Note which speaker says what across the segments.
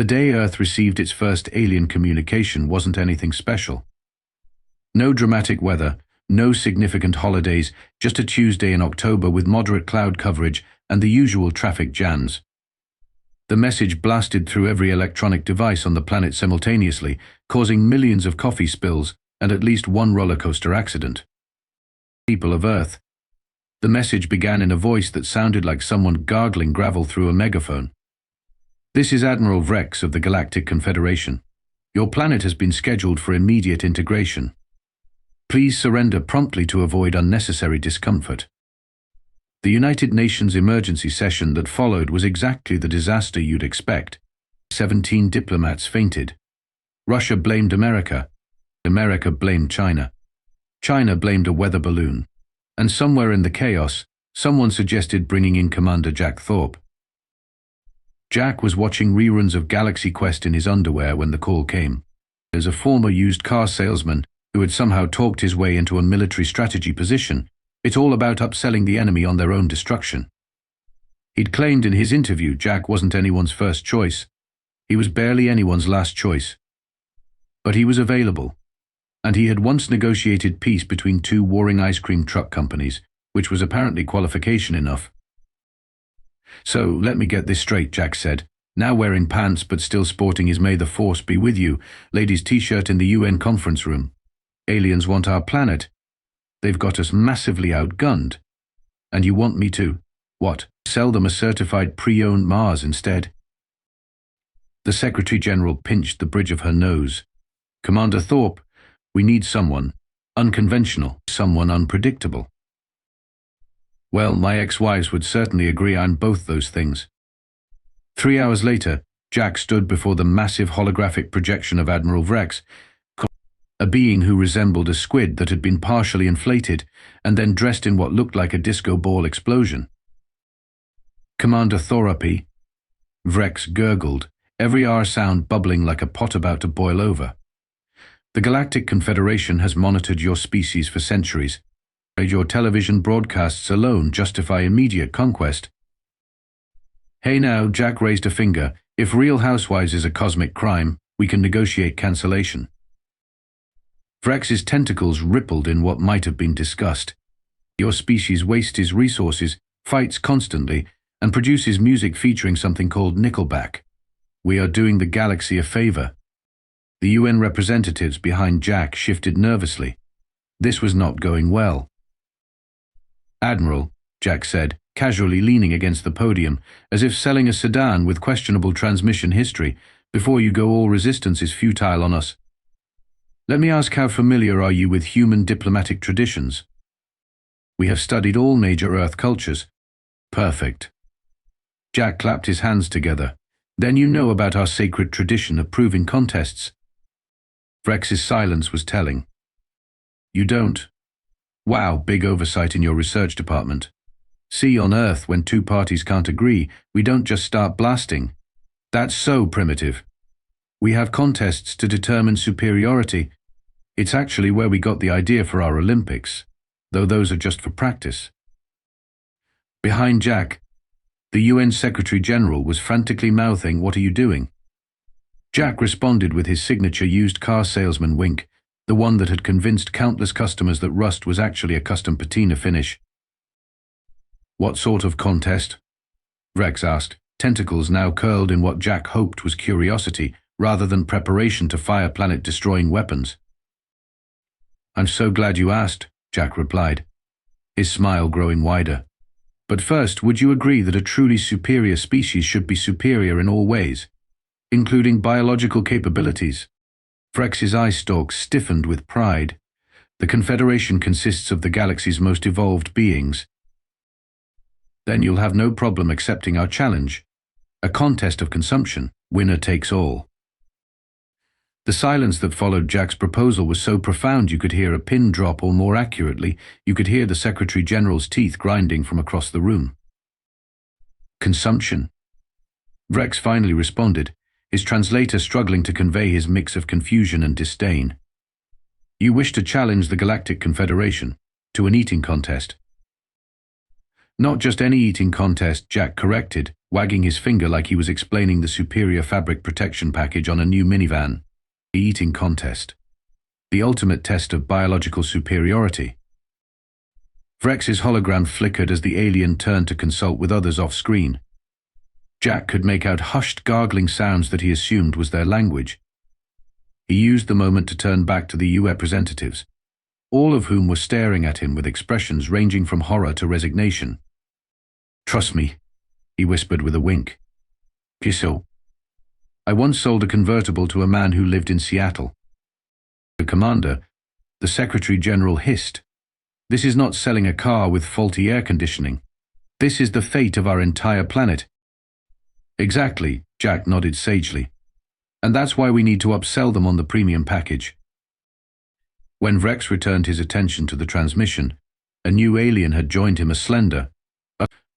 Speaker 1: The day Earth received its first alien communication wasn't anything special. No dramatic weather, no significant holidays, just a Tuesday in October with moderate cloud coverage and the usual traffic jams. The message blasted through every electronic device on the planet simultaneously, causing millions of coffee spills and at least one roller coaster accident. People of Earth. The message began in a voice that sounded like someone gargling gravel through a megaphone. This is Admiral Vrex of the Galactic Confederation. Your planet has been scheduled for immediate integration. Please surrender promptly to avoid unnecessary discomfort. The United Nations emergency session that followed was exactly the disaster you'd expect. 17 diplomats fainted. Russia blamed America. America blamed China. China blamed a weather balloon. And somewhere in the chaos, someone suggested bringing in Commander Jack Thorpe. Jack was watching reruns of Galaxy Quest in his underwear when the call came. As a former used car salesman who had somehow talked his way into a military strategy position, it's all about upselling the enemy on their own destruction. He'd claimed in his interview Jack wasn't anyone's first choice. He was barely anyone's last choice. But he was available, and he had once negotiated peace between two warring ice cream truck companies, which was apparently qualification enough. So, let me get this straight, Jack said, now wearing pants but still sporting his "May the Force be with you" ladies' t-shirt in the UN conference room. Aliens want our planet. They've got us massively outgunned. And you want me to, what, sell them a certified pre-owned Mars instead? The Secretary General pinched the bridge of her nose. Commander Thorpe, we need someone unconventional, someone unpredictable. Well, my ex-wives would certainly agree I'm both those things. 3 hours later, Jack stood before the massive holographic projection of Admiral Vrex, a being who resembled a squid that had been partially inflated and then dressed in what looked like a disco ball explosion. Commander Thorpe, Vrex gurgled, every R sound bubbling like a pot about to boil over. The Galactic Confederation has monitored your species for centuries. Your television broadcasts alone justify immediate conquest. Hey now, Jack raised a finger. If Real Housewives is a cosmic crime, we can negotiate cancellation. Vrex's tentacles rippled in what might have been disgust. Your species wastes its resources, fights constantly, and produces music featuring something called Nickelback. We are doing the galaxy a favor. The UN representatives behind Jack shifted nervously. This was not going well. Admiral, Jack said, casually leaning against the podium, as if selling a sedan with questionable transmission history, before you go all resistance is futile on us. Let me ask, how familiar are you with human diplomatic traditions? We have studied all major Earth cultures. Perfect. Jack clapped his hands together. Then you know about our sacred tradition of proving contests. Vrex's silence was telling. You don't? Wow, big oversight in your research department. See, on Earth, when two parties can't agree, we don't just start blasting. That's so primitive. We have contests to determine superiority. It's actually where we got the idea for our Olympics, though those are just for practice. Behind Jack, the UN Secretary General was frantically mouthing, "What are you doing?" Jack responded with his signature used car salesman wink, the one that had convinced countless customers that rust was actually a custom patina finish. What sort of contest? Vrex asked, tentacles now curled in what Jack hoped was curiosity, rather than preparation to fire planet-destroying weapons. I'm so glad you asked, Jack replied, his smile growing wider. But first, would you agree that a truly superior species should be superior in all ways, including biological capabilities? Vrex's eye stalks stiffened with pride. The Confederation consists of the galaxy's most evolved beings. Then you'll have no problem accepting our challenge. A contest of consumption, winner takes all. The silence that followed Jack's proposal was so profound you could hear a pin drop, or more accurately, you could hear the Secretary General's teeth grinding from across the room. Consumption? Vrex finally responded, his translator struggling to convey his mix of confusion and disdain. You wish to challenge the Galactic Confederation to an eating contest? Not just any eating contest, Jack corrected, wagging his finger like he was explaining the superior fabric protection package on a new minivan. The eating contest. The ultimate test of biological superiority. Vrex's hologram flickered as the alien turned to consult with others off-screen. Jack could make out hushed, gargling sounds that he assumed was their language. He used the moment to turn back to the UN representatives, all of whom were staring at him with expressions ranging from horror to resignation. "Trust me," he whispered with a wink. "Kiso. I once sold a convertible to a man who lived in Seattle." The commander, the Secretary General, hissed. "This is not selling a car with faulty air conditioning. This is the fate of our entire planet." "Exactly," Jack nodded sagely. "And that's why we need to upsell them on the premium package." When Vrex returned his attention to the transmission, a new alien had joined him, a slender,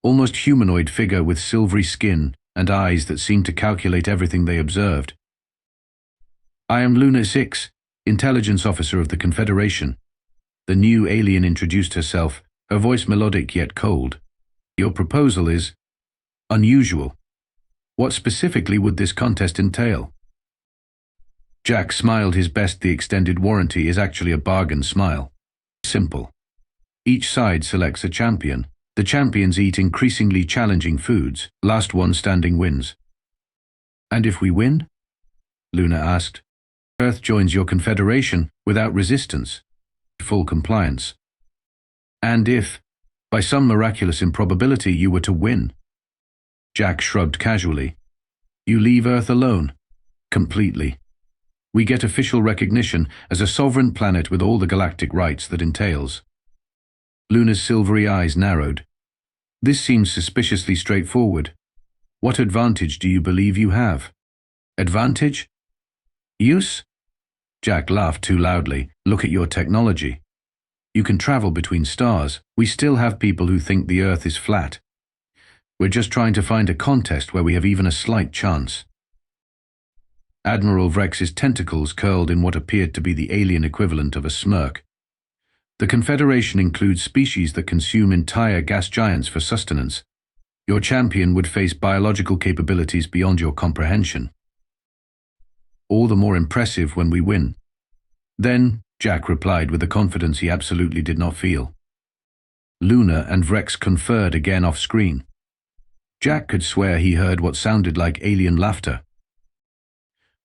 Speaker 1: almost humanoid figure with silvery skin and eyes that seemed to calculate everything they observed. "I am Luna 6, Intelligence Officer of the Confederation." The new alien introduced herself, her voice melodic yet cold. "Your proposal is unusual. What specifically would this contest entail?" Jack smiled his best. "The extended warranty is actually a bargain smile. Simple. Each side selects a champion. The champions eat increasingly challenging foods. Last one standing wins." "And if we win?" Luna asked. "Earth joins your confederation without resistance. Full compliance." "And if, by some miraculous improbability, you were to win?" Jack shrugged casually. "You leave Earth alone. Completely. We get official recognition as a sovereign planet with all the galactic rights that entails." Luna's silvery eyes narrowed. "This seems suspiciously straightforward. What advantage do you believe you have?" "Advantage? Use?" Jack laughed too loudly. "Look at your technology. You can travel between stars. We still have people who think the Earth is flat. We're just trying to find a contest where we have even a slight chance." Admiral Vrex's tentacles curled in what appeared to be the alien equivalent of a smirk. "The Confederation includes species that consume entire gas giants for sustenance. Your champion would face biological capabilities beyond your comprehension. All the more impressive when we win." "Then," Jack replied with a confidence he absolutely did not feel. Luna and Vrex conferred again off-screen. Jack could swear he heard what sounded like alien laughter.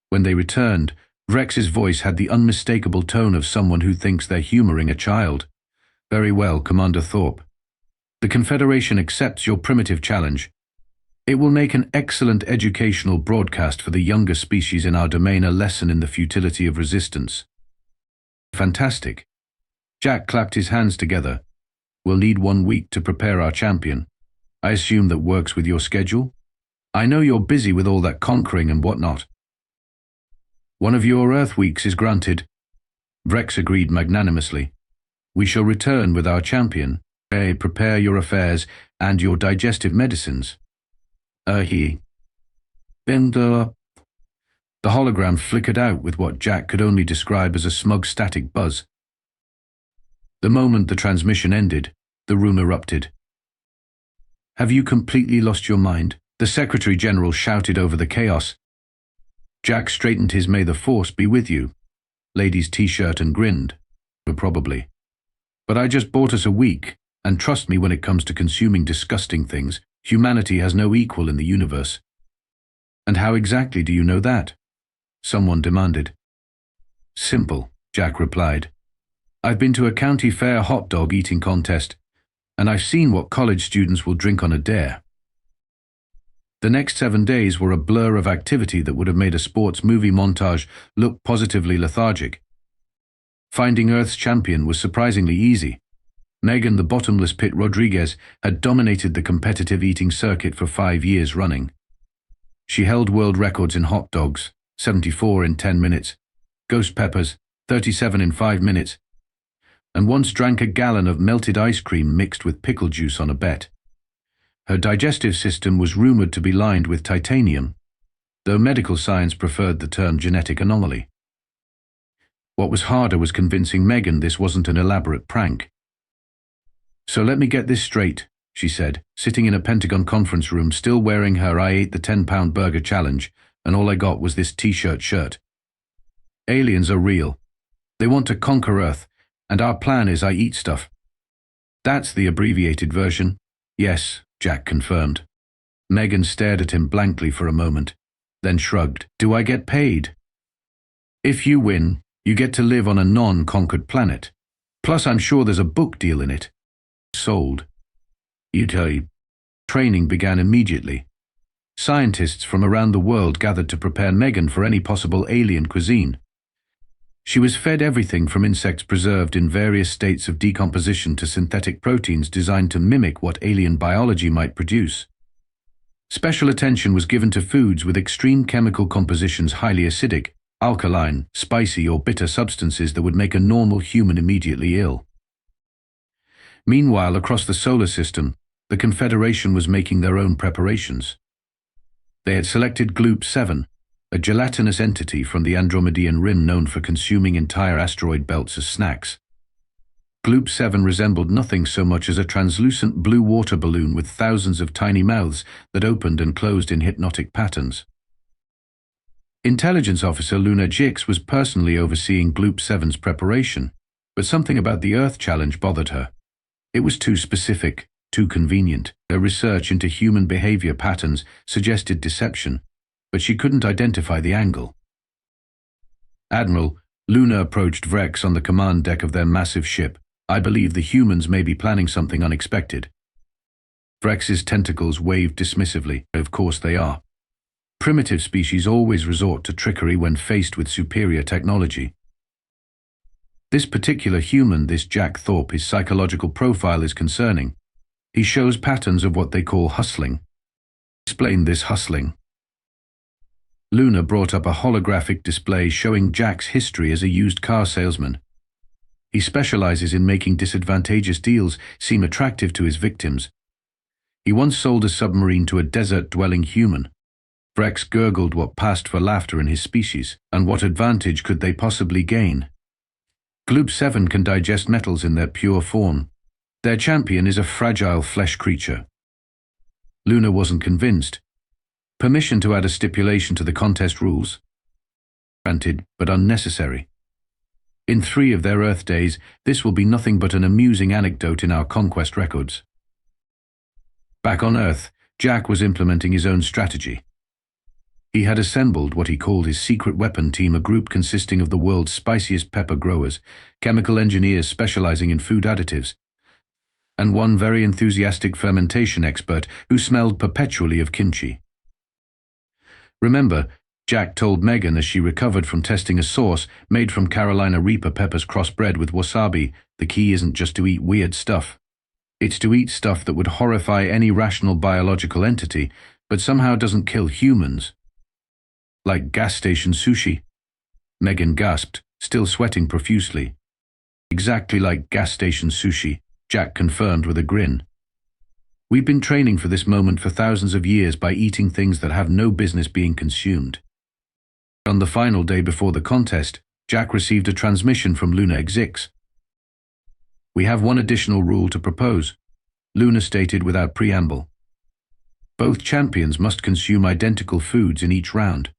Speaker 1: When they returned, Vrex's voice had the unmistakable tone of someone who thinks they're humoring a child. "Very well, Commander Thorpe. The Confederation accepts your primitive challenge. It will make an excellent educational broadcast for the younger species in our domain, a lesson in the futility of resistance." "Fantastic." Jack clapped his hands together. "We'll need 1 week to prepare our champion. I assume that works with your schedule? I know you're busy with all that conquering and whatnot." "One of your Earth weeks is granted." Vrex agreed magnanimously. "We shall return with our champion. Prepare your affairs and your digestive medicines." He. Then the hologram flickered out with what Jack could only describe as a smug static buzz. The moment the transmission ended, the room erupted. "Have you completely lost your mind?" the Secretary General shouted over the chaos. Jack straightened his "May the Force be with you" ladies' t-shirt and grinned. "Probably. But I just bought us a week, and trust me, when it comes to consuming disgusting things, humanity has no equal in the universe." "And how exactly do you know that?" someone demanded. "Simple," Jack replied. "I've been to a county fair hot dog eating contest, and I've seen what college students will drink on a dare." The next 7 days were a blur of activity that would have made a sports movie montage look positively lethargic. Finding Earth's champion was surprisingly easy. Megan the Bottomless Pit Rodriguez had dominated the competitive eating circuit for 5 years running. She held world records in hot dogs, 74 in 10 minutes, ghost peppers, 37 in 5 minutes, and once drank a gallon of melted ice cream mixed with pickle juice on a bet. Her digestive system was rumored to be lined with titanium, though medical science preferred the term genetic anomaly. What was harder was convincing Megan this wasn't an elaborate prank. "So let me get this straight," she said, sitting in a Pentagon conference room, still wearing her I ate the 10-pound burger challenge, and all I got was this t-shirt shirt. Aliens are real. They want to conquer Earth, and our plan is I eat stuff. That's the abbreviated version. Yes, Jack confirmed. Megan stared at him blankly for a moment, then shrugged. Do I get paid? If you win, you get to live on a non-conquered planet. Plus, I'm sure there's a book deal in it. Sold. Training began immediately. Scientists from around the world gathered to prepare Megan for any possible alien cuisine. She was fed everything from insects preserved in various states of decomposition to synthetic proteins designed to mimic what alien biology might produce. Special attention was given to foods with extreme chemical compositions, highly acidic, alkaline, spicy, or bitter substances that would make a normal human immediately ill. Meanwhile, across the solar system, the Confederation was making their own preparations. They had selected Gloop 7, a gelatinous entity from the Andromedean rim known for consuming entire asteroid belts as snacks. Gloop 7 resembled nothing so much as a translucent blue water balloon with thousands of tiny mouths that opened and closed in hypnotic patterns. Intelligence Officer Luna Jix was personally overseeing Gloop 7's preparation, but something about the Earth challenge bothered her. It was too specific, too convenient. Her research into human behavior patterns suggested deception, but she couldn't identify the angle. Admiral, Luna approached Vrex on the command deck of their massive ship. I believe the humans may be planning something unexpected. Vrex's tentacles waved dismissively. Of course they are. Primitive species always resort to trickery when faced with superior technology. This particular human, this Jack Thorpe, his psychological profile is concerning. He shows patterns of what they call hustling. Explain this hustling. Luna brought up a holographic display showing Jack's history as a used car salesman. He specializes in making disadvantageous deals seem attractive to his victims. He once sold a submarine to a desert-dwelling human. Vrex gurgled what passed for laughter in his species, and what advantage could they possibly gain? Gloop 7 can digest metals in their pure form. Their champion is a fragile flesh creature. Luna wasn't convinced. Permission to add a stipulation to the contest rules? Granted, but unnecessary. In 3 of their Earth days, this will be nothing but an amusing anecdote in our conquest records. Back on Earth, Jack was implementing his own strategy. He had assembled what he called his secret weapon team, a group consisting of the world's spiciest pepper growers, chemical engineers specializing in food additives, and one very enthusiastic fermentation expert who smelled perpetually of kimchi. Remember, Jack told Megan as she recovered from testing a sauce made from Carolina Reaper peppers crossbred with wasabi, the key isn't just to eat weird stuff. It's to eat stuff that would horrify any rational biological entity, but somehow doesn't kill humans. Like gas station sushi. Megan gasped, still sweating profusely. Exactly like gas station sushi, Jack confirmed with a grin. We've been training for this moment for thousands of years by eating things that have no business being consumed. On the final day before the contest, Jack received a transmission from Luna Exix. We have one additional rule to propose, Luna stated without preamble. Both champions must consume identical foods in each round.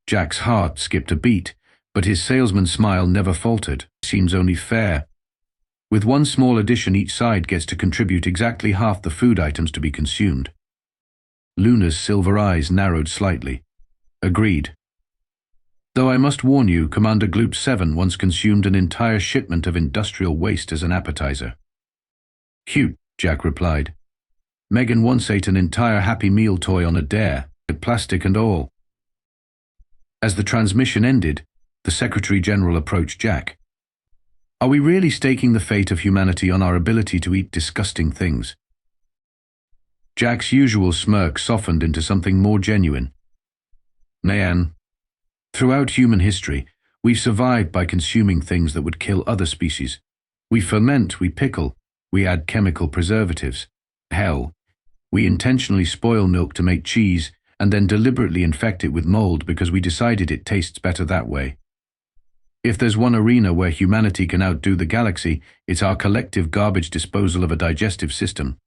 Speaker 1: Jack's heart skipped a beat, but his salesman's smile never faltered. Seems only fair. With one small addition, each side gets to contribute exactly half the food items to be consumed. Luna's silver eyes narrowed slightly. Agreed. Though I must warn you, Commander Gloop 7 once consumed an entire shipment of industrial waste as an appetizer. Cute, Jack replied. Megan once ate an entire Happy Meal toy on a dare, with plastic and all. As the transmission ended, the Secretary General approached Jack. Are we really staking the fate of humanity on our ability to eat disgusting things? Jack's usual smirk softened into something more genuine. Mayan, throughout human history, we've survived by consuming things that would kill other species. We ferment, we pickle, we add chemical preservatives. Hell, we intentionally spoil milk to make cheese and then deliberately infect it with mold because we decided it tastes better that way. If there's one arena where humanity can outdo the galaxy, it's our collective garbage disposal of a digestive system.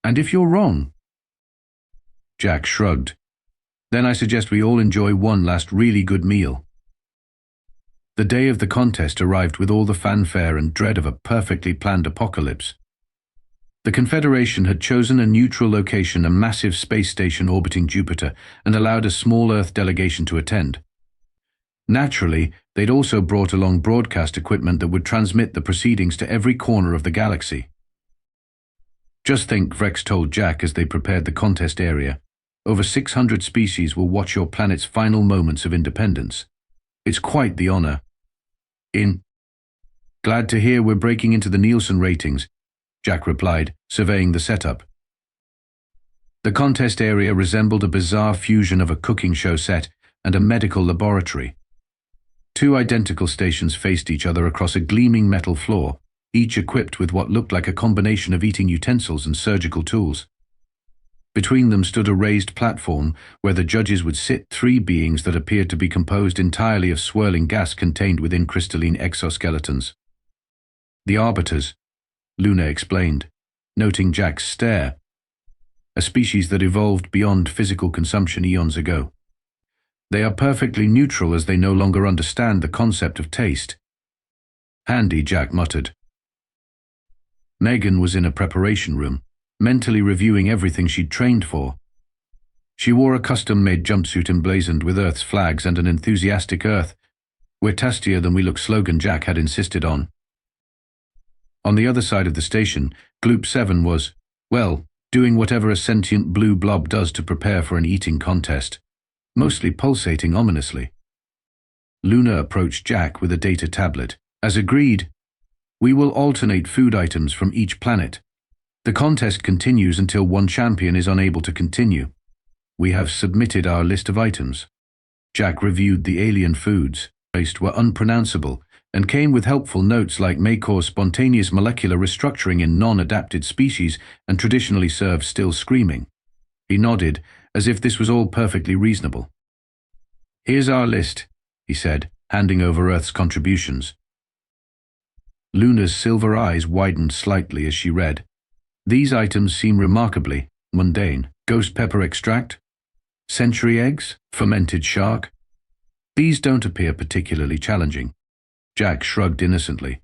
Speaker 1: And if you're wrong? Jack shrugged. Then I suggest we all enjoy one last really good meal. The day of the contest arrived with all the fanfare and dread of a perfectly planned apocalypse. The Confederation had chosen a neutral location, a massive space station orbiting Jupiter, and allowed a small Earth delegation to attend. Naturally, they'd also brought along broadcast equipment that would transmit the proceedings to every corner of the galaxy. Just think, Vrex told Jack as they prepared the contest area. Over 600 species will watch your planet's final moments of independence. It's quite the honor. Glad to hear we're breaking into the Nielsen ratings, Jack replied, surveying the setup. The contest area resembled a bizarre fusion of a cooking show set and a medical laboratory. Two identical stations faced each other across a gleaming metal floor, each equipped with what looked like a combination of eating utensils and surgical tools. Between them stood a raised platform where the judges would sit, three beings that appeared to be composed entirely of swirling gas contained within crystalline exoskeletons. The arbiters, Luna explained, noting Jack's stare. A species that evolved beyond physical consumption eons ago. They are perfectly neutral as they no longer understand the concept of taste. Handy, Jack muttered. Megan was in a preparation room, mentally reviewing everything she'd trained for. She wore a custom-made jumpsuit emblazoned with Earth's flags and an enthusiastic "Earth, we're tastier than we look" slogan Jack had insisted on. On the other side of the station, Gloop 7 was, well, doing whatever a sentient blue blob does to prepare for an eating contest, mostly pulsating ominously. Luna approached Jack with a data tablet. As agreed, we will alternate food items from each planet. The contest continues until one champion is unable to continue. We have submitted our list of items. Jack reviewed the alien foods. Most were unpronounceable and came with helpful notes like may cause spontaneous molecular restructuring in non-adapted species and traditionally serve still screaming. He nodded, as if this was all perfectly reasonable. Here's our list, he said, handing over Earth's contributions. Luna's silver eyes widened slightly as she read. These items seem remarkably mundane. Ghost pepper extract? Century eggs? Fermented shark? These don't appear particularly challenging. Jack shrugged innocently.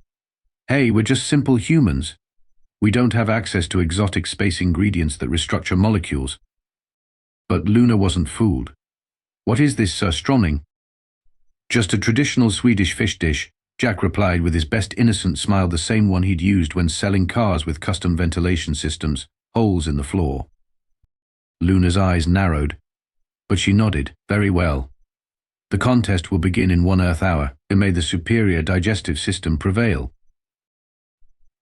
Speaker 1: Hey, we're just simple humans. We don't have access to exotic space ingredients that restructure molecules. But Luna wasn't fooled. What is this, Sir Stronning? Just a traditional Swedish fish dish, Jack replied with his best innocent smile, the same one he'd used when selling cars with custom ventilation systems, holes in the floor. Luna's eyes narrowed, but she nodded. Very well. The contest will begin in 1 Earth hour, and may the superior digestive system prevail.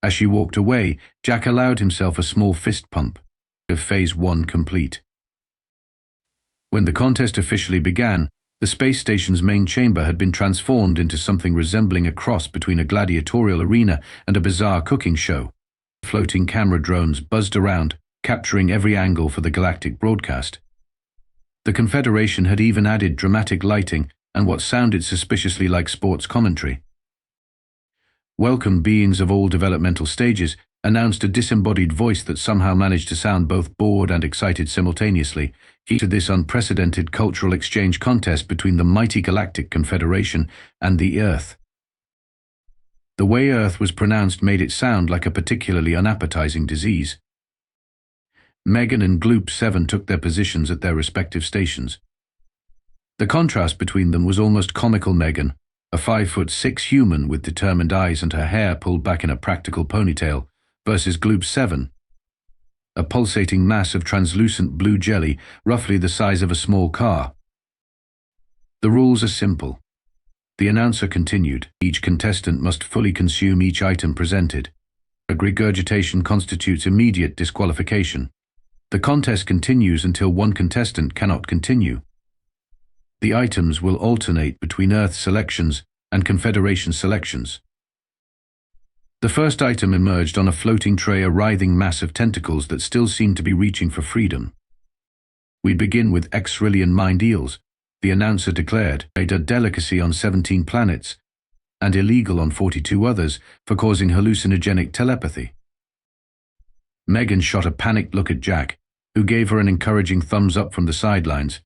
Speaker 1: As she walked away, Jack allowed himself a small fist pump, of Phase 1 complete. When the contest officially began, the space station's main chamber had been transformed into something resembling a cross between a gladiatorial arena and a bizarre cooking show. Floating camera drones buzzed around, capturing every angle for the galactic broadcast. The Confederation had even added dramatic lighting and what sounded suspiciously like sports commentary. Welcome beings of all developmental stages, announced a disembodied voice that somehow managed to sound both bored and excited simultaneously, key to this unprecedented cultural exchange contest between the mighty Galactic Confederation and the Earth. The way Earth was pronounced made it sound like a particularly unappetizing disease. Megan and Gloop 7 took their positions at their respective stations. The contrast between them was almost comical. Megan, a 5'6" human with determined eyes and her hair pulled back in a practical ponytail, versus Gloop 7, a pulsating mass of translucent blue jelly, roughly the size of a small car. The rules are simple. The announcer continued. Each contestant must fully consume each item presented. Regurgitation constitutes immediate disqualification. The contest continues until one contestant cannot continue. The items will alternate between Earth selections and Confederation selections. The first item emerged on a floating tray, a writhing mass of tentacles that still seemed to be reaching for freedom. We begin with Xrillian mined eels, the announcer declared, a delicacy on 17 planets, and illegal on 42 others for causing hallucinogenic telepathy. Megan shot a panicked look at Jack, who gave her an encouraging thumbs up from the sidelines.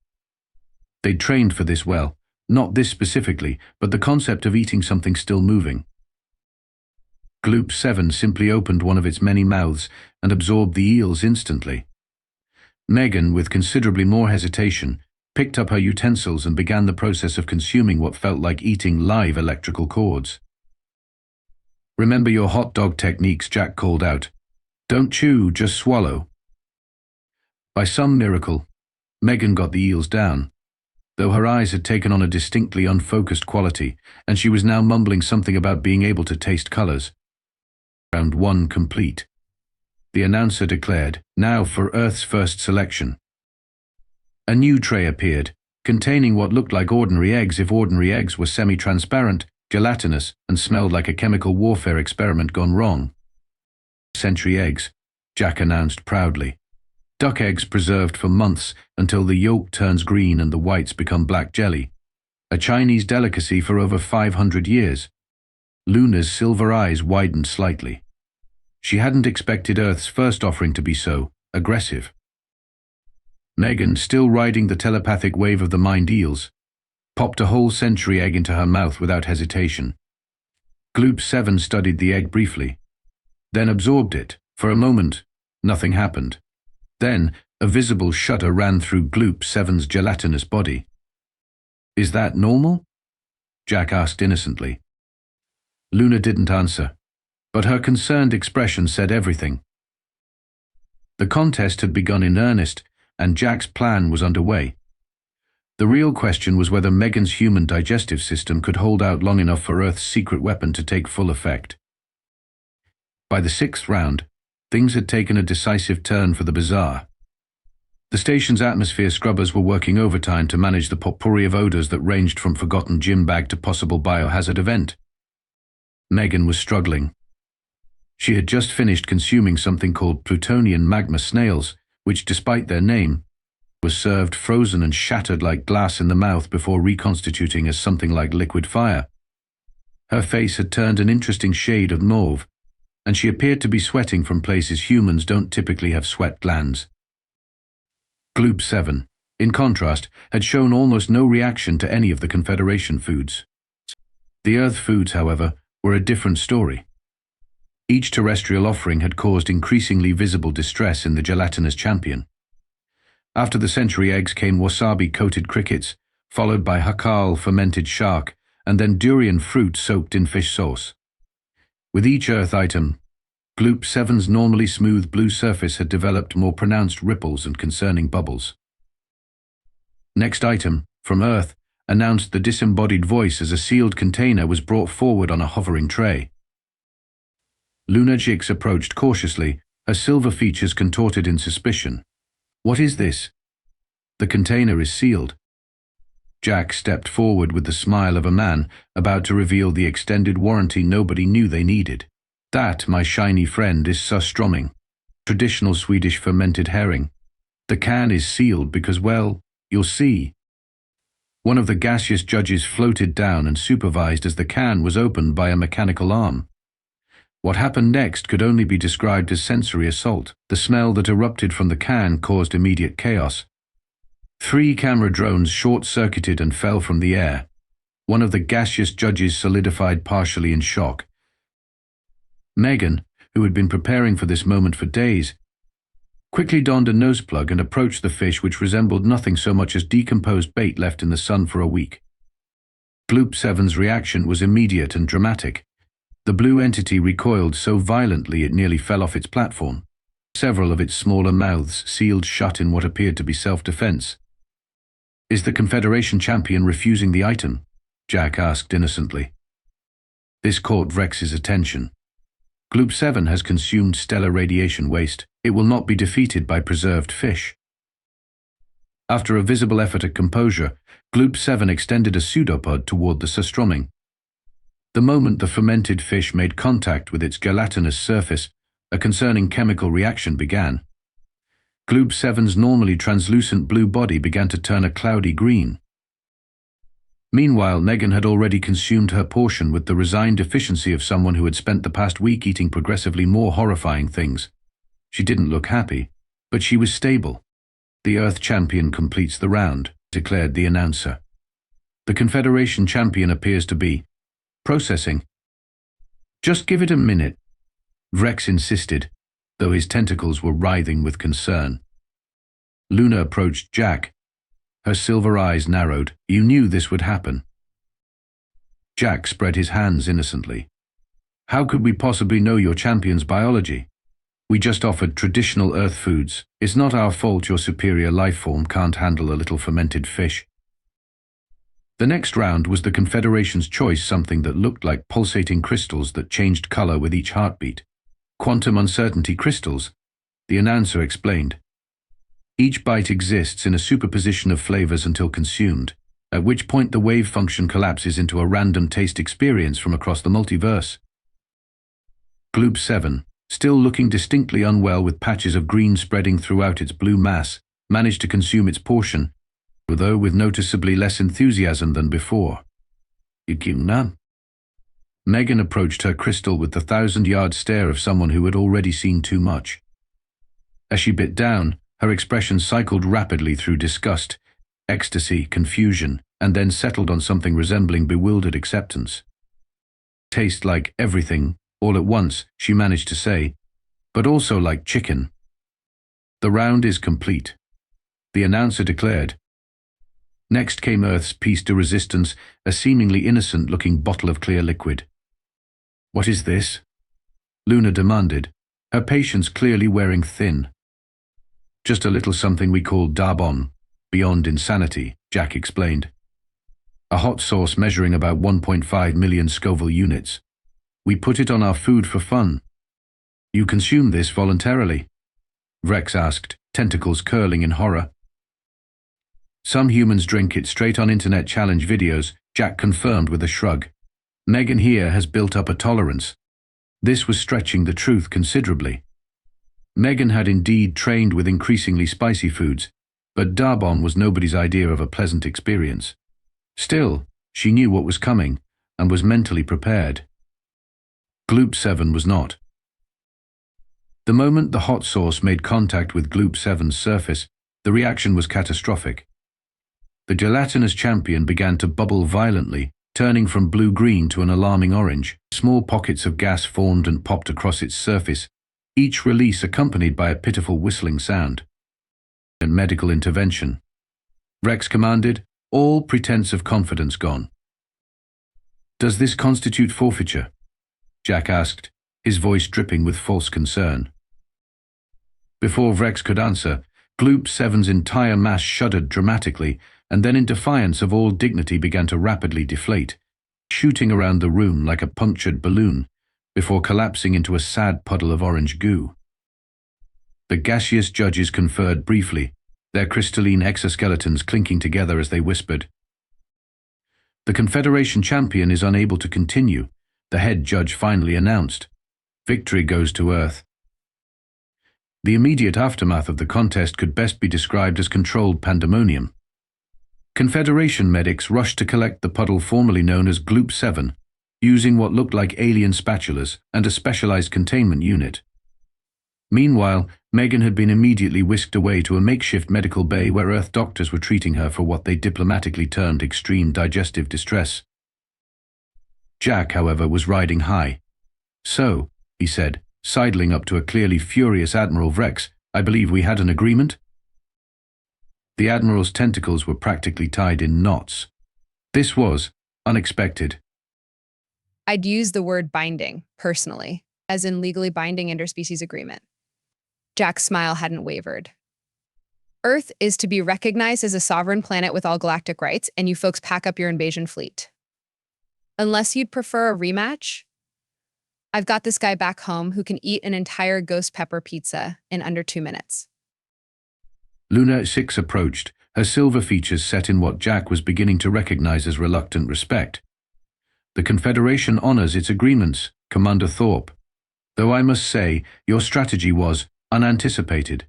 Speaker 1: They'd trained for this well, not this specifically, but the concept of eating something still moving. Gloop 7 simply opened one of its many mouths and absorbed the eels instantly. Megan, with considerably more hesitation, picked up her utensils and began the process of consuming what felt like eating live electrical cords. "Remember your hot dog techniques," Jack called out. "Don't chew, just swallow." By some miracle, Megan got the eels down, though her eyes had taken on a distinctly unfocused quality, and she was now mumbling something about being able to taste colors. Round 1 complete. The announcer declared, "Now for Earth's first selection." A new tray appeared, containing what looked like ordinary eggs if ordinary eggs were semi-transparent, gelatinous, and smelled like a chemical warfare experiment gone wrong. "Century eggs," Jack announced proudly. "Duck eggs preserved for months until the yolk turns green and the whites become black jelly. A Chinese delicacy for over 500 years. Luna's silver eyes widened slightly. She hadn't expected Earth's first offering to be so aggressive. Megan, still riding the telepathic wave of the mind eels, popped a whole century egg into her mouth without hesitation. Gloop 7 studied the egg briefly, then absorbed it. For a moment, nothing happened. Then, a visible shudder ran through Gloop 7's gelatinous body. "Is that normal?" Jack asked innocently. Luna didn't answer, but her concerned expression said everything. The contest had begun in earnest, and Jack's plan was underway. The real question was whether Megan's human digestive system could hold out long enough for Earth's secret weapon to take full effect. By the 6th round, things had taken a decisive turn for the bizarre. The station's atmosphere scrubbers were working overtime to manage the potpourri of odors that ranged from forgotten gym bag to possible biohazard event. Megan was struggling. She had just finished consuming something called plutonian magma snails, which, despite their name, was served frozen and shattered like glass in the mouth before reconstituting as something like liquid fire. Her face had turned an interesting shade of mauve, and she appeared to be sweating from places humans don't typically have sweat glands. Gloop 7, in contrast, had shown almost no reaction to any of the Confederation foods. The Earth foods, however, were a different story. Each terrestrial offering had caused increasingly visible distress in the gelatinous champion. After the century eggs came wasabi-coated crickets, followed by hakal fermented shark, and then durian fruit soaked in fish sauce. With each Earth item, Gloop 7's normally smooth blue surface had developed more pronounced ripples and concerning bubbles. Next item, from Earth, announced the disembodied voice as a sealed container was brought forward on a hovering tray. Luna Jix approached cautiously, her silver features contorted in suspicion. "What is this?" "The container is sealed." Jack stepped forward with the smile of a man about to reveal the extended warranty nobody knew they needed. "That, my shiny friend, is surströmming, traditional Swedish fermented herring. The can is sealed because, well, you'll see." One of the gaseous judges floated down and supervised as the can was opened by a mechanical arm. What happened next could only be described as sensory assault. The smell that erupted from the can caused immediate chaos. 3 camera drones short-circuited and fell from the air. One of the gaseous judges solidified partially in shock. Megan, who had been preparing for this moment for days, quickly donned a nose plug and approached the fish, which resembled nothing so much as decomposed bait left in the sun for a week. Gloop 7's reaction was immediate and dramatic. The blue entity recoiled so violently it nearly fell off its platform, several of its smaller mouths sealed shut in what appeared to be self-defense. "Is the Confederation champion refusing the item?" Jack asked innocently. This caught Vrex's attention. "Gloop 7 has consumed stellar radiation waste. It will not be defeated by preserved fish." After a visible effort at composure, Gloop 7 extended a pseudopod toward the surströmming. The moment the fermented fish made contact with its gelatinous surface, a concerning chemical reaction began. Gloop 7's normally translucent blue body began to turn a cloudy green. Meanwhile, Megan had already consumed her portion with the resigned efficiency of someone who had spent the past week eating progressively more horrifying things. She didn't look happy, but she was stable. "The Earth champion completes the round," declared the announcer. "The Confederation champion appears to be processing." "Just give it a minute," Vrex insisted, though his tentacles were writhing with concern. Luna approached Jack. Her silver eyes narrowed. "You knew this would happen." Jack spread his hands innocently. "How could we possibly know your champion's biology? We just offered traditional Earth foods. It's not our fault your superior life form can't handle a little fermented fish." The next round was the Confederation's choice, something that looked like pulsating crystals that changed color with each heartbeat. "Quantum uncertainty crystals," the announcer explained. "Each bite exists in a superposition of flavors until consumed, at which point the wave function collapses into a random taste experience from across the multiverse." Gloop 7, still looking distinctly unwell with patches of green spreading throughout its blue mass, managed to consume its portion, although with noticeably less enthusiasm than before. "None." Megan approached her crystal with the 1,000-yard stare of someone who had already seen too much. As she bit down, her expression cycled rapidly through disgust, ecstasy, confusion, and then settled on something resembling bewildered acceptance. "Tastes like everything, all at once," she managed to say, "but also like chicken." "The round is complete," the announcer declared. Next came Earth's piece de resistance, a seemingly innocent-looking bottle of clear liquid. "What is this?" Luna demanded, her patience clearly wearing thin. "Just a little something we call Darbon, beyond insanity," Jack explained. "A hot sauce measuring about 1.5 million Scoville units. We put it on our food for fun." "You consume this voluntarily?" Vrex asked, tentacles curling in horror. "Some humans drink it straight on internet challenge videos," Jack confirmed with a shrug. "Megan here has built up a tolerance." This was stretching the truth considerably. Megan had indeed trained with increasingly spicy foods, but Darbon was nobody's idea of a pleasant experience. Still, she knew what was coming, and was mentally prepared. Gloop 7 was not. The moment the hot sauce made contact with Gloop 7's surface, the reaction was catastrophic. The gelatinous champion began to bubble violently, turning from blue-green to an alarming orange. Small pockets of gas formed and popped across its surface, each release accompanied by a pitiful whistling sound. And medical intervention. Vrex commanded, all pretense of confidence gone. "Does this constitute forfeiture?" Jack asked, his voice dripping with false concern. Before Vrex could answer, Gloop 7's entire mass shuddered dramatically, and then in defiance of all dignity began to rapidly deflate, shooting around the room like a punctured balloon, before collapsing into a sad puddle of orange goo. The gaseous judges conferred briefly, their crystalline exoskeletons clinking together as they whispered. "The Confederation champion is unable to continue," the head judge finally announced. "Victory goes to Earth." The immediate aftermath of the contest could best be described as controlled pandemonium. Confederation medics rushed to collect the puddle formerly known as Gloop 7, using what looked like alien spatulas and a specialized containment unit. Meanwhile, Megan had been immediately whisked away to a makeshift medical bay where Earth doctors were treating her for what they diplomatically termed extreme digestive distress. Jack, however, was riding high. "So," he said, sidling up to a clearly furious Admiral Vrex, "I believe we had an agreement?" The Admiral's tentacles were practically tied in knots. This was unexpected.
Speaker 2: "I'd use the word binding, personally, as in legally binding interspecies agreement." Jack's smile hadn't wavered. "Earth is to be recognized as a sovereign planet with all galactic rights, and you folks pack up your invasion fleet. Unless you'd prefer a rematch, I've got this guy back home who can eat an entire ghost pepper pizza in under 2 minutes.
Speaker 1: Luna 6 approached, her silver features set in what Jack was beginning to recognize as reluctant respect. "The Confederation honors its agreements, Commander Thorpe. Though I must say, your strategy was unanticipated."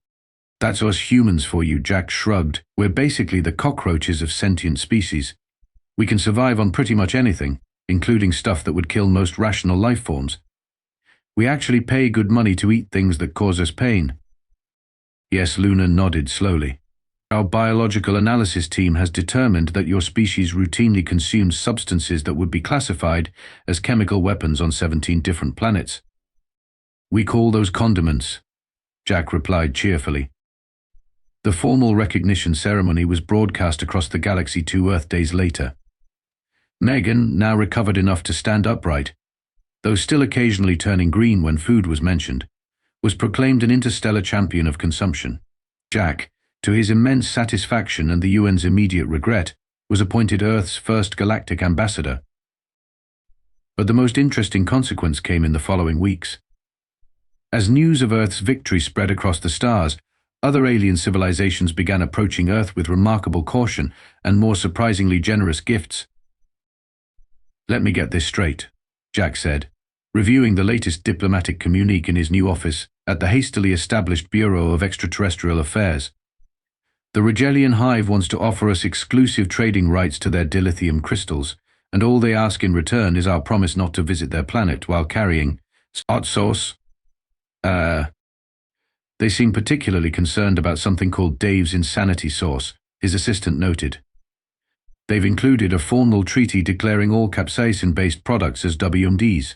Speaker 1: "That's us humans for you," Jack shrugged. "We're basically the cockroaches of sentient species." We can survive on pretty much anything, including stuff that would kill most rational life forms. We actually pay good money to eat things that cause us pain." "Yes," Luna nodded slowly. "Our biological analysis team has determined that your species routinely consumes substances that would be classified as chemical weapons on 17 different planets. We call those condiments," Jack replied cheerfully. The formal recognition ceremony was broadcast across the galaxy 2 Earth days later. Megan, now recovered enough to stand upright, though still occasionally turning green when food was mentioned, was proclaimed an interstellar champion of consumption. Jack, to his immense satisfaction and the UN's immediate regret, was appointed Earth's first galactic ambassador. But the most interesting consequence came in the following weeks. As news of Earth's victory spread across the stars, other alien civilizations began approaching Earth with remarkable caution and more surprisingly generous gifts. "Let me get this straight," Jack said, reviewing the latest diplomatic communique in his new office at the hastily established Bureau of Extraterrestrial Affairs. "The Regellian Hive wants to offer us exclusive trading rights to their dilithium crystals, and all they ask in return is our promise not to visit their planet while carrying hot sauce." They seem particularly concerned about something called Dave's insanity sauce, his assistant noted. "They've included a formal treaty declaring all capsaicin-based products as WMDs.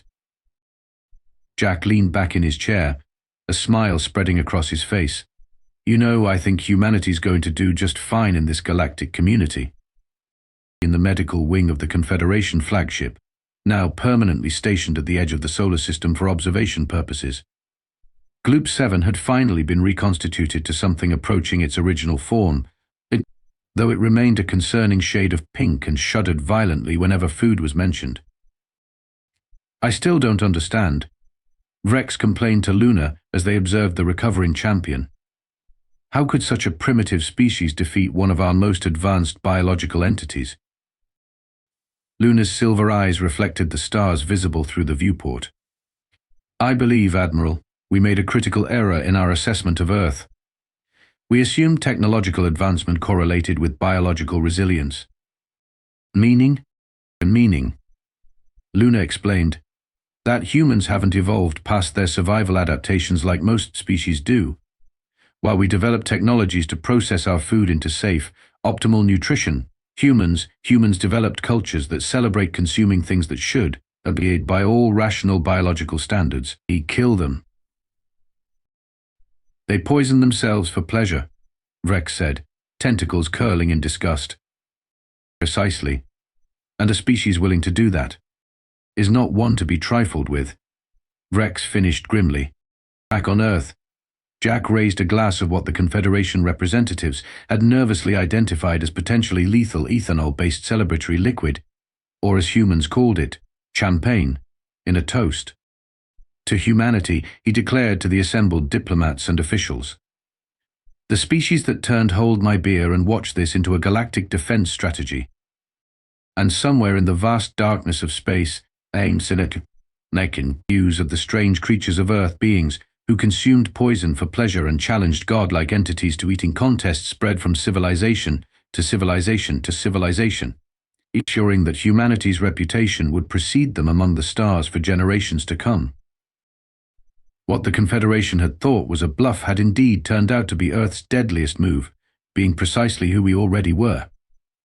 Speaker 1: Jack leaned back in his chair, a smile spreading across his face. "You know, I think humanity's going to do just fine in this galactic community." In the medical wing of the Confederation flagship, now permanently stationed at the edge of the solar system for observation purposes, Gloop 7 had finally been reconstituted to something approaching its original form, though it remained a concerning shade of pink and shuddered violently whenever food was mentioned. "I still don't understand," Vrex complained to Luna as they observed the recovering champion. "How could such a primitive species defeat one of our most advanced biological entities?" Luna's silver eyes reflected the stars visible through the viewport. "I believe, Admiral, we made a critical error in our assessment of Earth. We assumed technological advancement correlated with biological resilience. Meaning? Luna explained that humans haven't evolved past their survival adaptations like most species do. While we develop technologies to process our food into safe, optimal nutrition, humans developed cultures that celebrate consuming things that should, obeyed by all rational biological standards, kill them. They poison themselves for pleasure," Vrex said, tentacles curling in disgust. "Precisely. And a species willing to do that is not one to be trifled with," Vrex finished grimly. Back on Earth, Jack raised a glass of what the Confederation representatives had nervously identified as potentially lethal ethanol-based celebratory liquid, or as humans called it, champagne, in a toast. To humanity, he declared to the assembled diplomats and officials, "The species that turned hold my beer and watched this into a galactic defense strategy. And somewhere in the vast darkness of space, views of the strange creatures of Earth beings who consumed poison for pleasure and challenged godlike entities to eating contests spread from civilization to civilization to civilization, ensuring that humanity's reputation would precede them among the stars for generations to come. What the Confederation had thought was a bluff had indeed turned out to be Earth's deadliest move, being precisely who we already were."